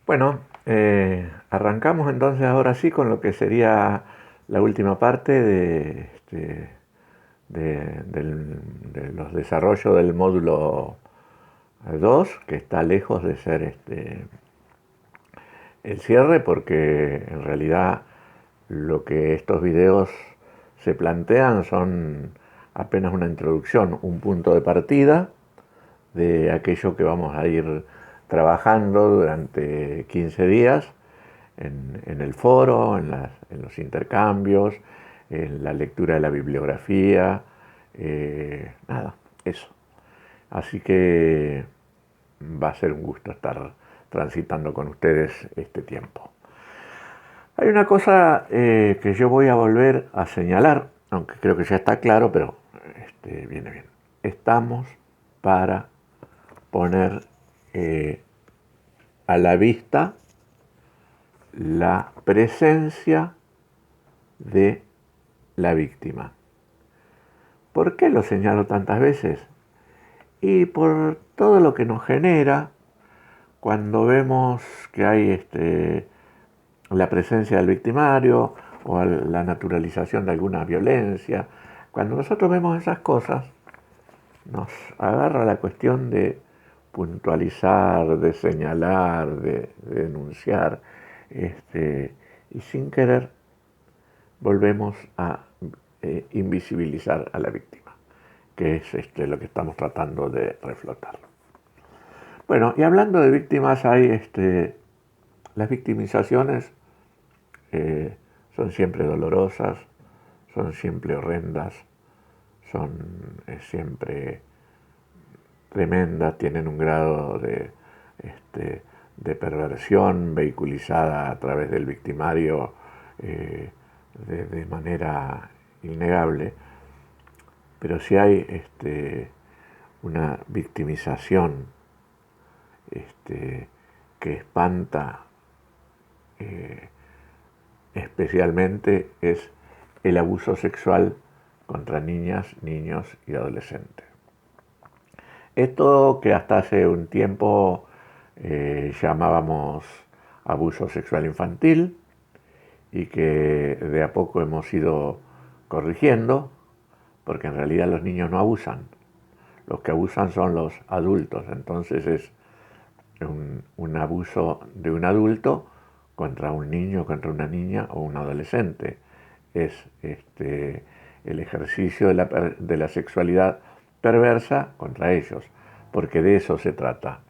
Bueno, arrancamos entonces ahora sí con lo que sería la última parte de los desarrollos del módulo 2, que está lejos de ser el cierre, porque en realidad lo que estos videos se plantean son apenas una introducción, un punto de partida de aquello que vamos a ir trabajando durante 15 días en el foro, en los intercambios, en la lectura de la bibliografía, nada, eso. Así que va a ser un gusto estar transitando con ustedes este tiempo. Hay una cosa que yo voy a volver a señalar, aunque creo que ya está claro, pero viene bien. Estamos para poner a la vista la presencia de la víctima. ¿Por qué lo señalo tantas veces? Y por todo lo que nos genera cuando vemos que hay la presencia del victimario o la naturalización de alguna violencia. Cuando nosotros vemos esas cosas, nos agarra la cuestión de puntualizar, de señalar, de denunciar, y sin querer volvemos a invisibilizar a la víctima, que es lo que estamos tratando de reflotar. Bueno, y hablando de víctimas, hay las victimizaciones eh, son siempre dolorosas, son siempre horrendas, son siempre tremendas, tienen un grado de perversión vehiculizada a través del victimario de manera innegable, pero si hay una victimización que espanta especialmente es el abuso sexual contra niñas, niños y adolescentes. Esto que hasta hace un tiempo llamábamos abuso sexual infantil y que de a poco hemos ido corrigiendo, porque en realidad los niños no abusan, los que abusan son los adultos, entonces es un abuso de un adulto contra un niño, contra una niña o un adolescente. Es el ejercicio de la sexualidad perversa contra ellos, porque de eso se trata.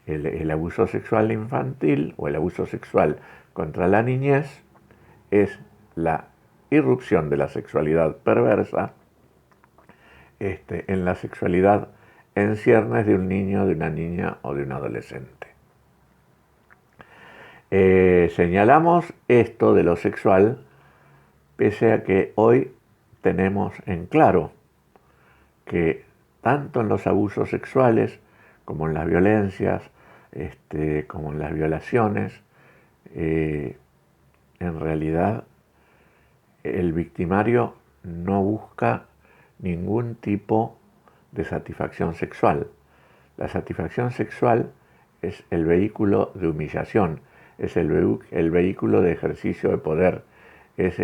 El abuso sexual infantil o el abuso sexual contra la niñez es la irrupción de la sexualidad perversa en la sexualidad en ciernes de un niño, de una niña o de un adolescente. Señalamos esto de lo sexual pese a que hoy tenemos en claro que tanto en los abusos sexuales como en las violencias, como en las violaciones, en realidad el victimario no busca ningún tipo de satisfacción sexual. La satisfacción sexual es el vehículo de humillación, es el vehículo de ejercicio de poder, es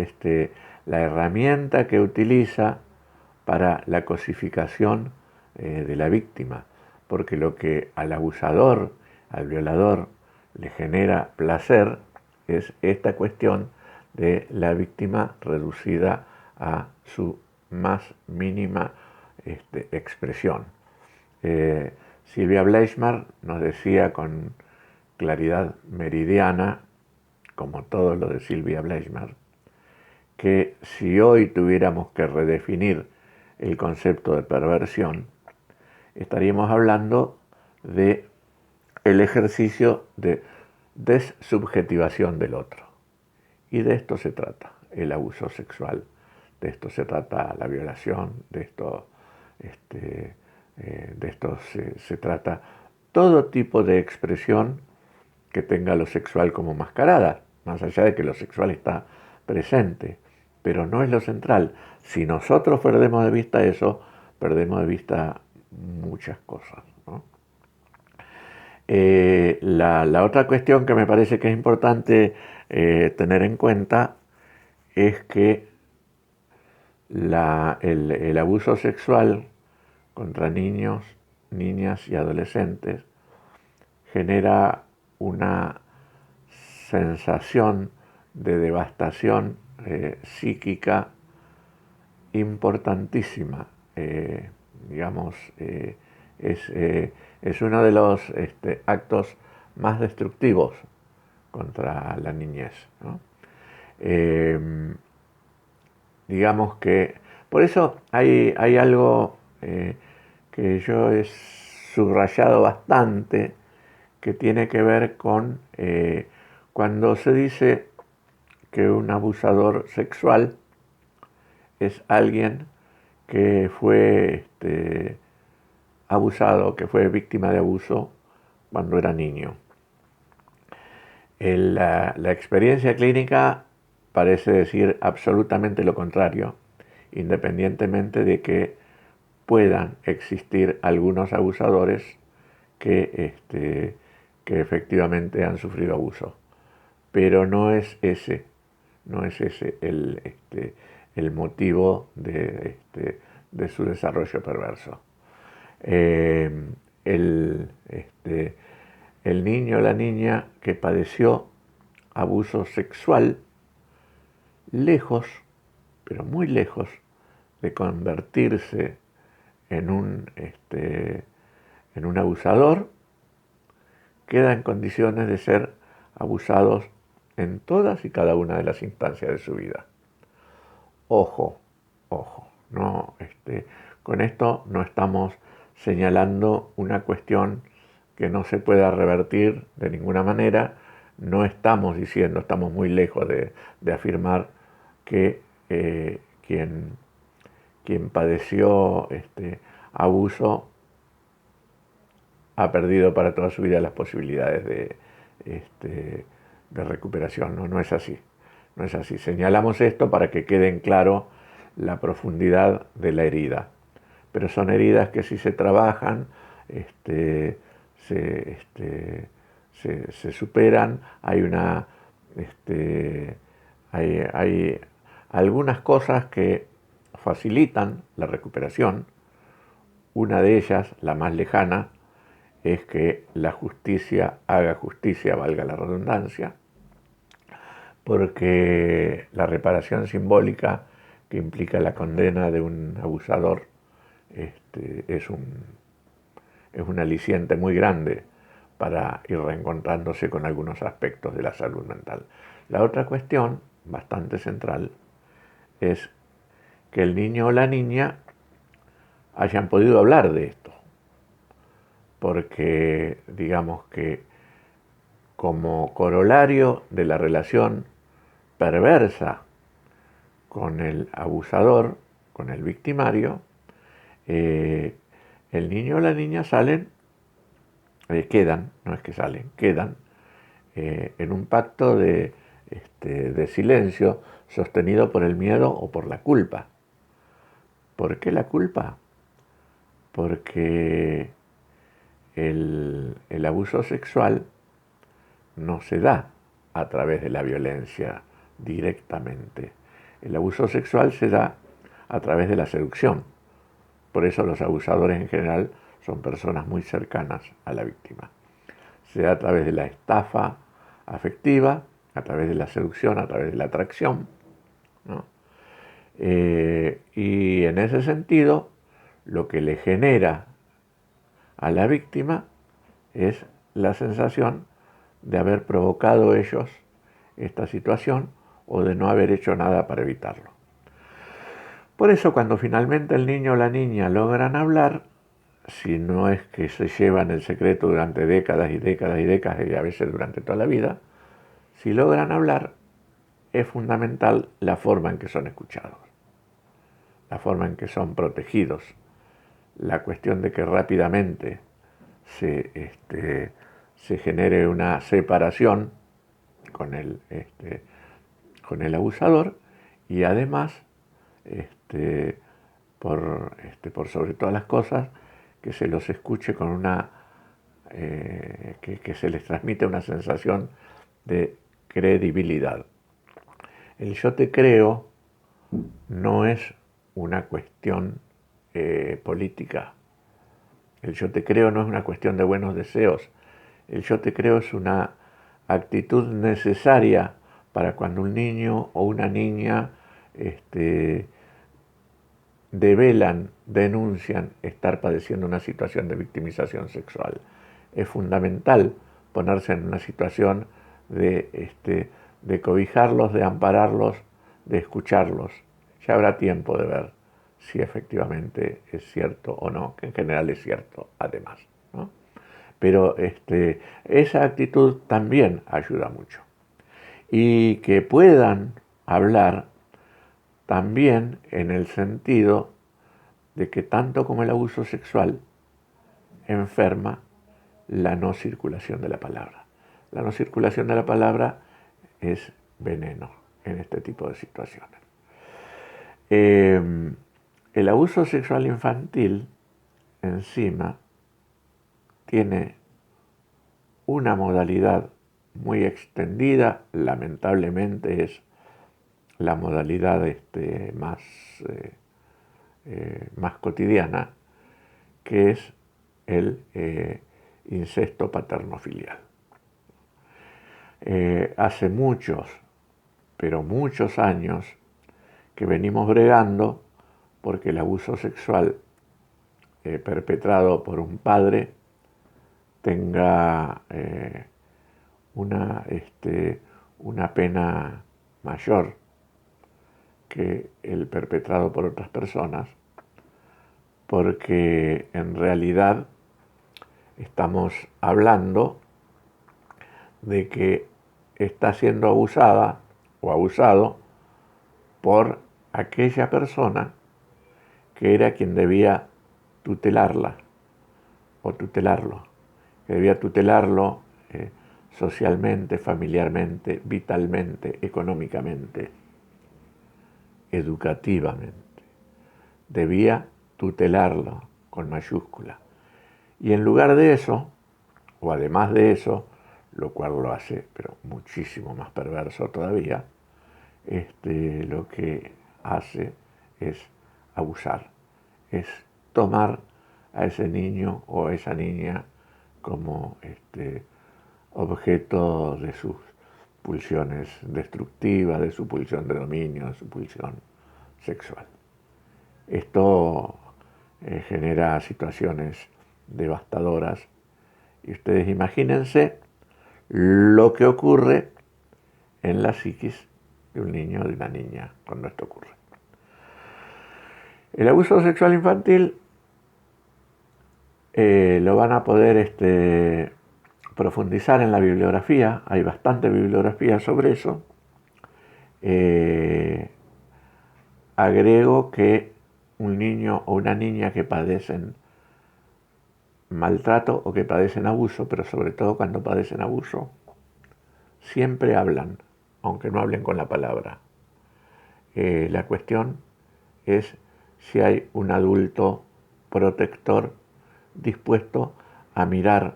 la herramienta que utiliza para la cosificación de la víctima, porque lo que al abusador, al violador, le genera placer es esta cuestión de la víctima reducida a su más mínima expresión. Silvia Bleichmar nos decía con claridad meridiana, como todo lo de Silvia Bleichmar, que si hoy tuviéramos que redefinir el concepto de perversión, estaríamos hablando de el ejercicio de dessubjetivación del otro. Y de esto se trata el abuso sexual, de esto se trata la violación, de esto se trata todo tipo de expresión que tenga lo sexual como mascarada, más allá de que lo sexual está presente, pero no es lo central. Si nosotros perdemos de vista eso, perdemos de vista muchas cosas, ¿no? La otra cuestión que me parece que es importante tener en cuenta es que el abuso sexual contra niños, niñas y adolescentes genera una sensación de devastación psíquica importantísima. Digamos, es uno de los actos más destructivos contra la niñez, ¿no? Digamos que, por eso hay algo que yo he subrayado bastante, que tiene que ver con cuando se dice que un abusador sexual es alguien que fue abusado, que fue víctima de abuso cuando era niño. La experiencia clínica parece decir absolutamente lo contrario, independientemente de que puedan existir algunos abusadores que efectivamente han sufrido abuso. Pero no es ese el motivo de su desarrollo perverso. El, el niño o la niña que padeció abuso sexual, lejos, pero muy lejos, de convertirse en en un abusador, queda en condiciones de ser abusados en todas y cada una de las instancias de su vida. Ojo, ojo, no, con esto no estamos señalando una cuestión que no se pueda revertir de ninguna manera. No estamos diciendo, estamos muy lejos de afirmar que quien padeció abuso ha perdido para toda su vida las posibilidades de recuperación. No, no es así. No es así. Señalamos esto para que quede en claro la profundidad de la herida. Pero son heridas que si se trabajan, se superan. Hay algunas cosas que facilitan la recuperación. Una de ellas, la más lejana, es que la justicia haga justicia, valga la redundancia, porque la reparación simbólica que implica la condena de un abusador es un aliciente muy grande para ir reencontrándose con algunos aspectos de la salud mental. La otra cuestión, bastante central, es que el niño o la niña hayan podido hablar de esto, porque digamos que como corolario de la relación perversa con el abusador, con el victimario, el niño o la niña quedan, no es que salen, quedan en un pacto de silencio sostenido por el miedo o por la culpa. ¿Por qué la culpa? Porque el abuso sexual no se da a través de la violencia directamente. El abuso sexual se da a través de la seducción. Por eso los abusadores en general son personas muy cercanas a la víctima. Se da a través de la estafa afectiva, a través de la seducción, a través de la atracción, ¿no? Y en ese sentido, lo que le genera a la víctima es la sensación de haber provocado ellos esta situación o de no haber hecho nada para evitarlo. Por eso cuando finalmente el niño o la niña logran hablar, si no es que se llevan el secreto durante décadas y décadas y décadas y a veces durante toda la vida, si logran hablar, es fundamental la forma en que son escuchados, la forma en que son protegidos, la cuestión de que rápidamente se genere una separación con con el abusador y además, por sobre todas las cosas, que se los escuche con una que se les transmite una sensación de credibilidad. El yo te creo no es una cuestión política. El yo te creo no es una cuestión de buenos deseos. El yo te creo es una actitud necesaria para cuando un niño o una niña develan, denuncian estar padeciendo una situación de victimización sexual. Es fundamental ponerse en una situación de cobijarlos, de ampararlos, de escucharlos. Ya habrá tiempo de ver si efectivamente es cierto o no, que en general es cierto, además, ¿no? Pero esa actitud también ayuda mucho. Y que puedan hablar también en el sentido de que tanto como el abuso sexual enferma la no circulación de la palabra. La no circulación de la palabra es veneno en este tipo de situaciones. El abuso sexual infantil encima tiene una modalidad muy extendida, lamentablemente es la modalidad más cotidiana, que es el incesto paterno-filial. Hace muchos, pero muchos años que venimos bregando porque el abuso sexual perpetrado por un padre tenga una pena mayor que el perpetrado por otras personas, porque en realidad estamos hablando de que está siendo abusada o abusado por aquella persona que era quien debía tutelarla o tutelarlo, que debía tutelarlo socialmente, familiarmente, vitalmente, económicamente, educativamente. Debía tutelarlo con mayúscula. Y en lugar de eso, o además de eso, lo cual lo hace pero muchísimo más perverso todavía, lo que hace es abusar, es tomar a ese niño o a esa niña como objeto de sus pulsiones destructivas, de su pulsión de dominio, de su pulsión sexual. Esto genera situaciones devastadoras y ustedes imagínense lo que ocurre en la psiquis de un niño o de una niña cuando esto ocurre. El abuso sexual infantil lo van a poder profundizar en la bibliografía, hay bastante bibliografía sobre eso. Agrego que un niño o una niña que padecen maltrato o que padecen abuso, pero sobre todo cuando padecen abuso, siempre hablan, aunque no hablen con la palabra. La cuestión es si hay un adulto protector dispuesto a mirar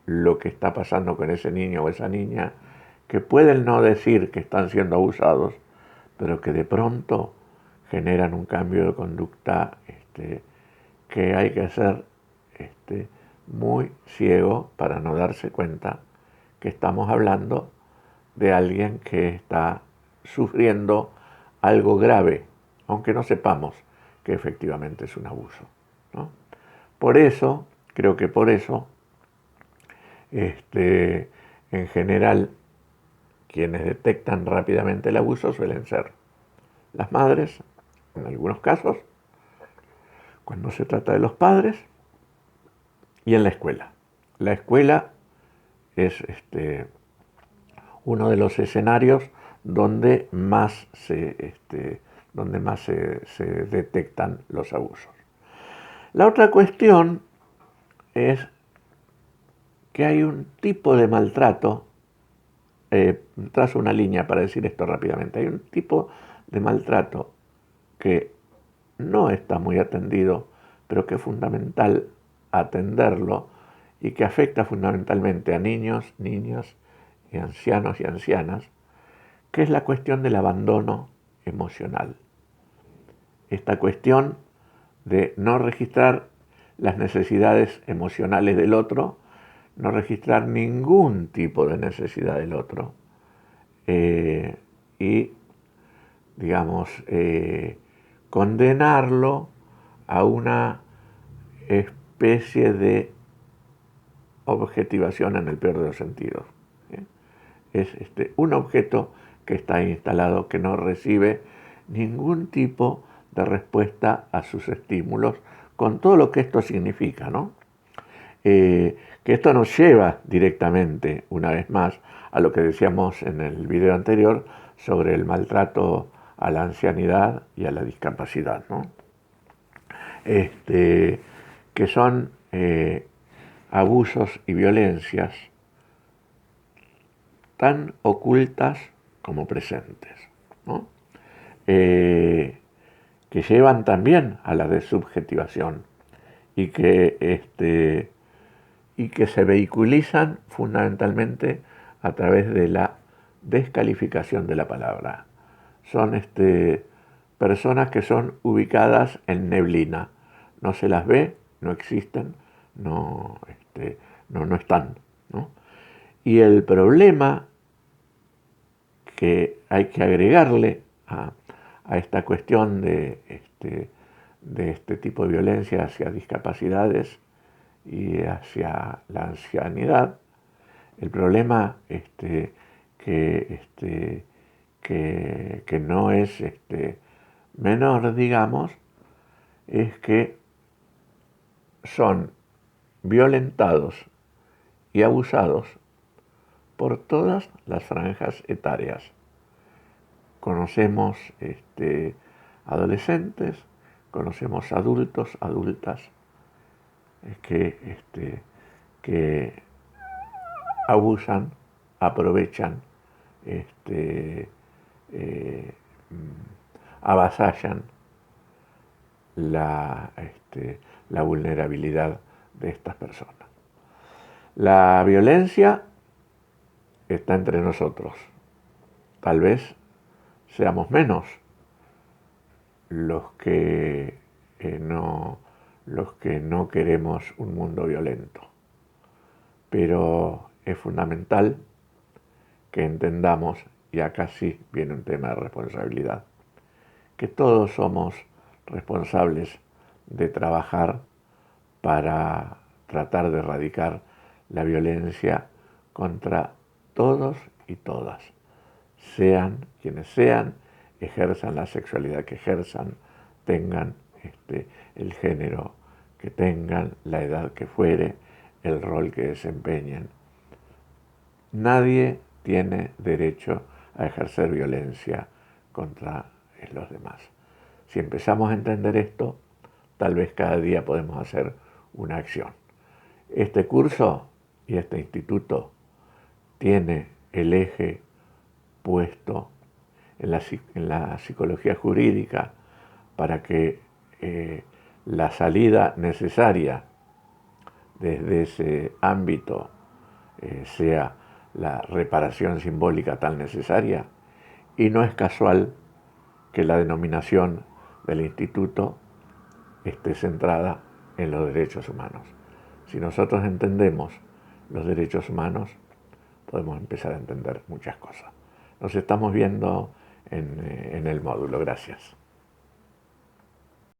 lo que está pasando con ese niño o esa niña, que pueden no decir que están siendo abusados, pero que de pronto generan un cambio de conducta que hay que ser muy ciego para no darse cuenta que estamos hablando de alguien que está sufriendo algo grave, aunque no sepamos que efectivamente es un abuso, ¿no? Por eso, creo que por eso, en general, quienes detectan rápidamente el abuso suelen ser las madres, en algunos casos, cuando se trata de los padres, y en la escuela. La escuela es uno de los escenarios donde más se detectan los abusos. La otra cuestión es que hay un tipo de maltrato, trazo una línea para decir esto rápidamente, hay un tipo de maltrato que no está muy atendido, pero que es fundamental atenderlo, y que afecta fundamentalmente a niños, niñas y ancianos y ancianas, que es la cuestión del abandono emocional. Esta cuestión de no registrar las necesidades emocionales del otro, no registrar ningún tipo de necesidad del otro, y, digamos, condenarlo a una especie de objetivación en el peor de los sentidos. Es un objeto que está instalado, que no recibe ningún tipo de respuesta a sus estímulos, con todo lo que esto significa, ¿no? Que esto nos lleva directamente, una vez más, a lo que decíamos en el video anterior sobre el maltrato a la ancianidad y a la discapacidad, ¿no? Que son abusos y violencias tan ocultas como presentes, ¿no? Que llevan también a la desubjetivación y que se vehiculizan fundamentalmente a través de la descalificación de la palabra. Son personas que son ubicadas en neblina. No se las ve, no existen, no están, ¿no? Y el problema que hay que agregarle a esta cuestión de este tipo de violencia hacia discapacidades y hacia la ancianidad, el problema que no es menor, digamos, es que son violentados y abusados por todas las franjas etarias. Conocemos adolescentes, conocemos adultos, adultas, que abusan, aprovechan, eh, avasallan la vulnerabilidad de estas personas. La violencia está entre nosotros. Tal vez seamos menos los que no queremos un mundo violento. Pero es fundamental que entendamos, y acá sí viene un tema de responsabilidad, que todos somos responsables de trabajar para tratar de erradicar la violencia contra todos y todas, sean quienes sean, ejerzan la sexualidad que ejerzan, tengan el género que tengan, la edad que fuere, el rol que desempeñen. Nadie tiene derecho a ejercer violencia contra los demás. Si empezamos a entender esto, tal vez cada día podemos hacer una acción. Este curso y este instituto tiene el eje puesto en la psicología jurídica para que la salida necesaria desde ese ámbito sea la reparación simbólica tan necesaria, y no es casual que la denominación del instituto esté centrada en los derechos humanos. Si nosotros entendemos los derechos humanos, podemos empezar a entender muchas cosas. Nos estamos viendo en el módulo. Gracias.